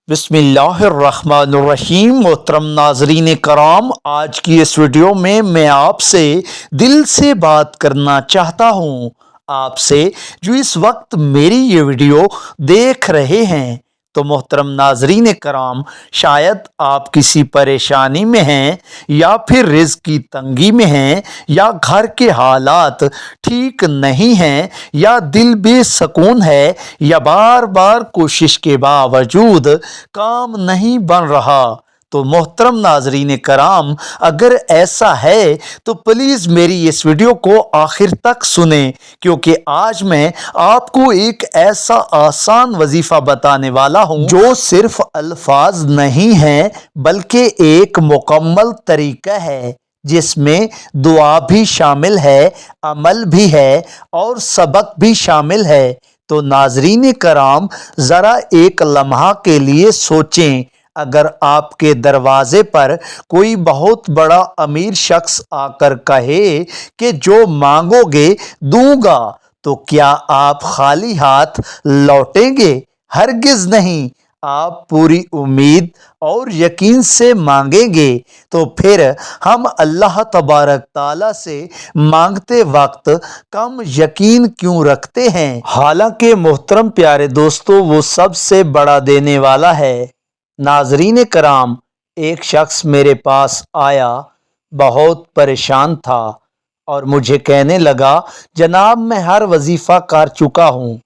बिस्मिल्लाहिर्रहमानिर्रहीम। मोहतरम नाजरीन कराम, आज की इस वीडियो में मैं आपसे दिल से बात करना चाहता हूँ। आपसे जो इस वक्त मेरी ये वीडियो देख रहे हैं, तो मोहतरम नाजरीन कराम, शायद आप किसी परेशानी में हैं, या फिर रिज़्क की तंगी में हैं, या घर के हालात ठीक नहीं हैं, या दिल बेसकून है, या बार बार कोशिश के बावजूद काम नहीं बन रहा। तो मोहतरम नाजरीन कराम, अगर ऐसा है तो प्लीज़ मेरी इस वीडियो को आखिर तक सुने, क्योंकि आज मैं आपको एक ऐसा आसान वजीफ़ा बताने वाला हूँ जो सिर्फ अल्फाज नहीं है बल्कि एक मुकम्मल तरीका है, जिसमें दुआ भी शामिल है, अमल भी है और सबक भी शामिल है। तो नाजरीन कराम, ज़रा एक लम्हा के लिए सोचें, अगर आपके दरवाजे पर कोई बहुत बड़ा अमीर शख्स आकर कहे कि जो मांगोगे दूंगा, तो क्या आप खाली हाथ लौटेंगे? हरगिज़ नहीं। आप पूरी उम्मीद और यकीन से मांगेंगे। तो फिर हम अल्लाह तबारक ताला से मांगते वक्त कम यकीन क्यों रखते हैं? हालांकि मोहतरम प्यारे दोस्तों, वो सबसे बड़ा देने वाला है। नाजरीन कराम, एक शख्स मेरे पास आया, बहुत परेशान था और मुझे कहने लगा, जनाब मैं हर वजीफ़ा कर चुका हूँ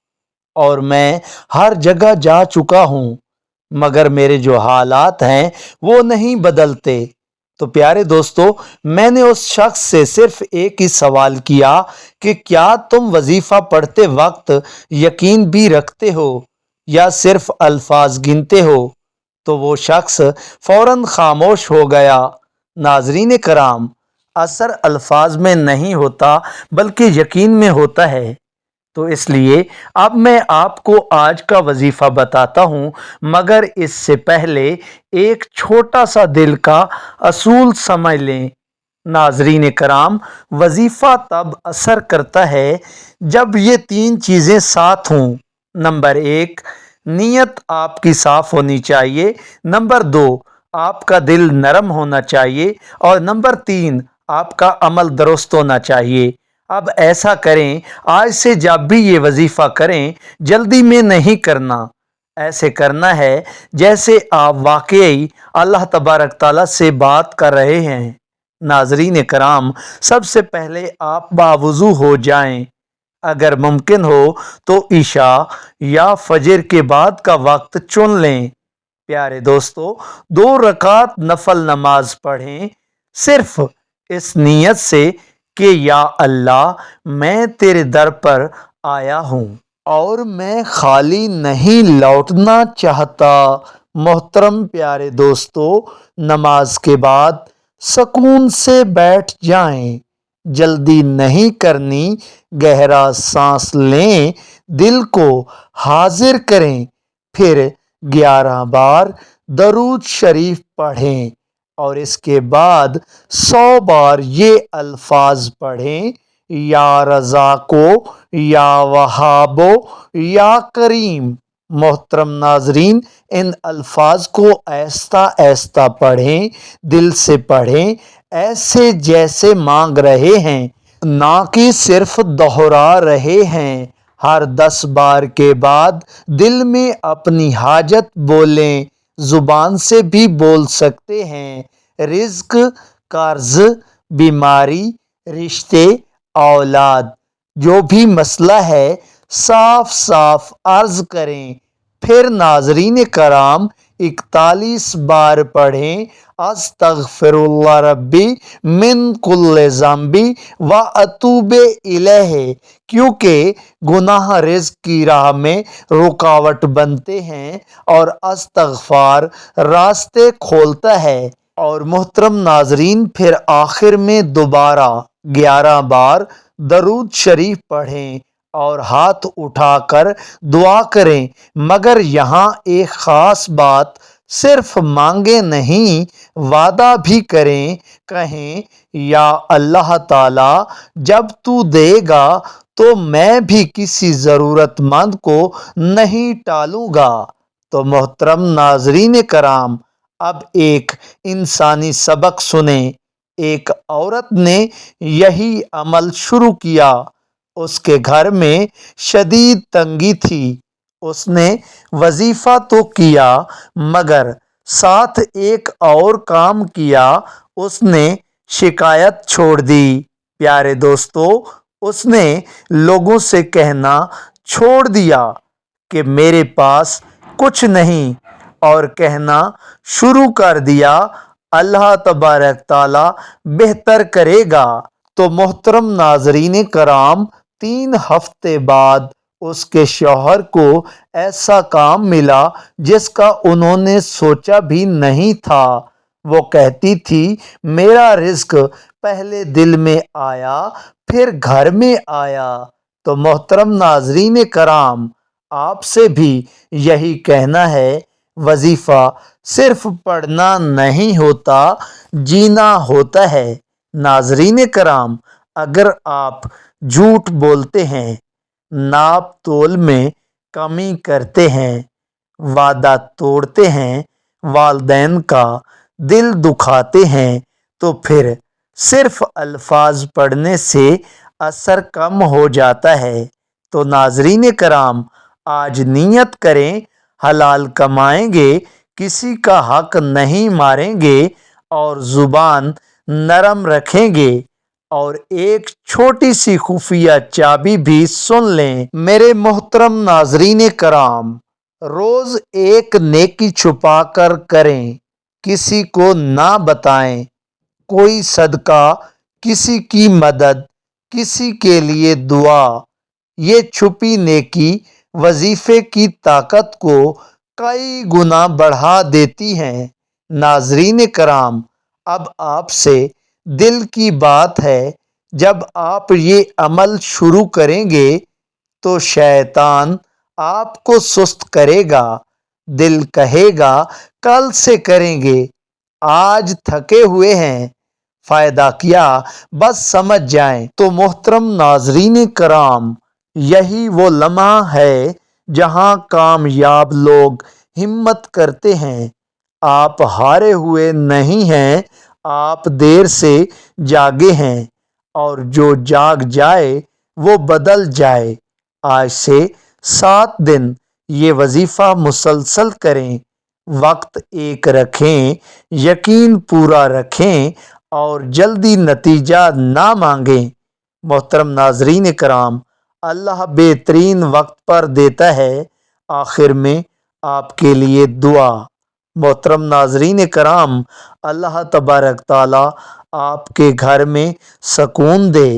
और मैं हर जगह जा चुका हूँ, मगर मेरे जो हालात हैं वो नहीं बदलते। तो प्यारे दोस्तों, मैंने उस शख्स से सिर्फ एक ही सवाल किया कि क्या तुम वजीफ़ा पढ़ते वक्त यकीन भी रखते हो या सिर्फ अल्फाज गिनते हो? तो वो शख्स फौरन खामोश हो गया। नाजरीन कराम, असर अल्फाज में नहीं होता बल्कि यकीन में होता है। तो इसलिए अब मैं आपको आज का वजीफ़ा बताता हूँ, मगर इससे पहले एक छोटा सा दिल का असूल समझ लें। नाजरीन कराम, वजीफ़ा तब असर करता है जब ये तीन चीज़ें साथ हों। नंबर एक, नीयत आपकी साफ़ होनी चाहिए। नंबर दो, आपका दिल नरम होना चाहिए। और नंबर तीन, आपका अमल दुरुस्त होना चाहिए। अब ऐसा करें, आज से जब भी ये वजीफ़ा करें, जल्दी में नहीं करना। ऐसे करना है जैसे आप वाकई अल्लाह तबारक ताला से बात कर रहे हैं। नाजरीन कराम, सबसे पहले आप बावुज़ू हो जाएं। अगर मुमकिन हो तो ईशा या फजर के बाद का वक्त चुन लें। प्यारे दोस्तों, 2 रकात नफल नमाज पढ़ें, सिर्फ इस नीयत से कि या अल्लाह, मैं तेरे दर पर आया हूँ और मैं खाली नहीं लौटना चाहता। मोहतरम प्यारे दोस्तों, नमाज के बाद सुकून से बैठ जाएं, जल्दी नहीं करनी, गहरा सांस लें, दिल को हाजिर करें, फिर 11 बार दरूद शरीफ पढ़ें और इसके बाद 100 बार ये अल्फाज पढ़ें, या रज़ाको, या वहाबो, या करीम। मोहतरम नाजरीन, इन अल्फाज को आहिस्ता आहिस्ता पढ़ें, दिल से पढ़ें, ऐसे जैसे मांग रहे हैं, ना कि सिर्फ दोहरा रहे हैं। हर 10 बार के बाद दिल में अपनी हाजत बोलें, जुबान से भी बोल सकते हैं। रिज्क, कर्ज, बीमारी, रिश्ते, औलाद, जो भी मसला है साफ साफ अर्ज करें। फिर नाजरीन कराम, 41 बार पढ़ें, अस्तगफिरुल्लाह रब्बी मिन कुल्ले ज़ंबी व अतूबे इलैहि, क्योंकि गुनाह रिज़्क की राह में रुकावट बनते हैं और इस्तग़फ़ार रास्ते खोलता है। और मोहतरम नाजरीन, फिर आखिर में दोबारा 11 बार दरूद शरीफ पढ़ें और हाथ उठाकर दुआ करें। मगर यहाँ एक ख़ास बात, सिर्फ मांगे नहीं, वादा भी करें। कहें, या अल्लाह ताला, जब तू देगा तो मैं भी किसी ज़रूरतमंद को नहीं टालूँगा। तो मोहतरम नाजरीन कराम, अब एक इंसानी सबक सुने। एक औरत ने यही अमल शुरू किया। उसके घर में शदीद तंगी थी। उसने वजीफा तो किया मगर साथ एक और काम किया। उसने शिकायत छोड़ दी। प्यारे दोस्तों, उसने लोगों से कहना छोड़ दिया कि मेरे पास कुछ नहीं और कहना शुरू कर दिया अल्लाह तबारक ताला बेहतर करेगा। तो मोहतरम नाजरीन कराम, 3 हफ्ते बाद उसके शौहर को ऐसा काम मिला जिसका उन्होंने सोचा भी नहीं था। वो कहती थी, मेरा रिज्क पहले दिल में आया फिर घर में आया। तो मोहतरम नाजरीन कराम, आपसे भी यही कहना है, वजीफा सिर्फ पढ़ना नहीं होता, जीना होता है। नाजरीन कराम, अगर आप झूठ बोलते हैं, नाप तोल में कमी करते हैं, वादा तोड़ते हैं, वालदैन का दिल दुखाते हैं, तो फिर सिर्फ अल्फाज पढ़ने से असर कम हो जाता है। तो नाजरीन कराम, आज नियत करें, हलाल कमाएंगे, किसी का हक नहीं मारेंगे और ज़ुबान नरम रखेंगे। और एक छोटी सी खुफिया चाबी भी सुन लें मेरे मोहतरम नाजरीन कराम, रोज़ एक नेकी छुपा कर करें, किसी को ना बताएं। कोई सदका, किसी की मदद, किसी के लिए दुआ, ये छुपी नेकी वजीफे की ताकत को कई गुना बढ़ा देती हैं। नाजरीन कराम, अब आपसे दिल की बात है, जब आप ये अमल शुरू करेंगे तो शैतान आपको सुस्त करेगा। दिल कहेगा कल से करेंगे, आज थके हुए हैं, फ़ायदा क्या, बस समझ जाएं। तो मोहतरम नाजरीन कराम, यही वो लम्हा है जहां कामयाब लोग हिम्मत करते हैं। आप हारे हुए नहीं हैं, आप देर से जागे हैं और जो जाग जाए वो बदल जाए। आज से 7 दिन ये वजीफ़ा मुसलसल करें, वक्त एक रखें, यकीन पूरा रखें और जल्दी नतीजा ना मांगें। मोहतरम नाजरीन कराम, अल्लाह बेहतरीन वक्त पर देता है। आखिर में आपके लिए दुआ। मोहतरम नाजरीन कराम, अल्लाह तबारक ताला आपके घर में सुकून दे,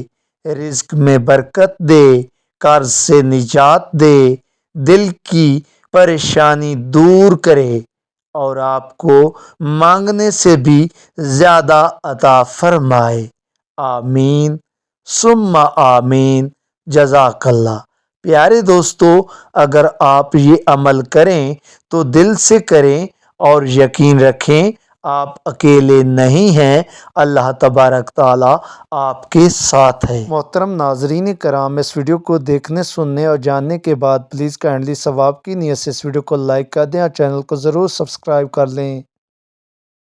रिज्क में बरकत दे, कर्ज से निजात दे, दिल की परेशानी दूर करे और आपको मांगने से भी ज़्यादा अता फरमाए। आमीन सुम्मा आमीन, जज़ाकल्लाह। प्यारे दोस्तों, अगर आप ये अमल करें तो दिल से करें और यकीन रखें आप अकेले नहीं हैं, अल्लाह तबारक ताला आपके साथ है। मोहतरम नाजरीन कराम, इस वीडियो को देखने, सुनने और जानने के बाद प्लीज़ काइंडली सवाब की नीयत से इस वीडियो को लाइक कर दें और चैनल को ज़रूर सब्सक्राइब कर लें।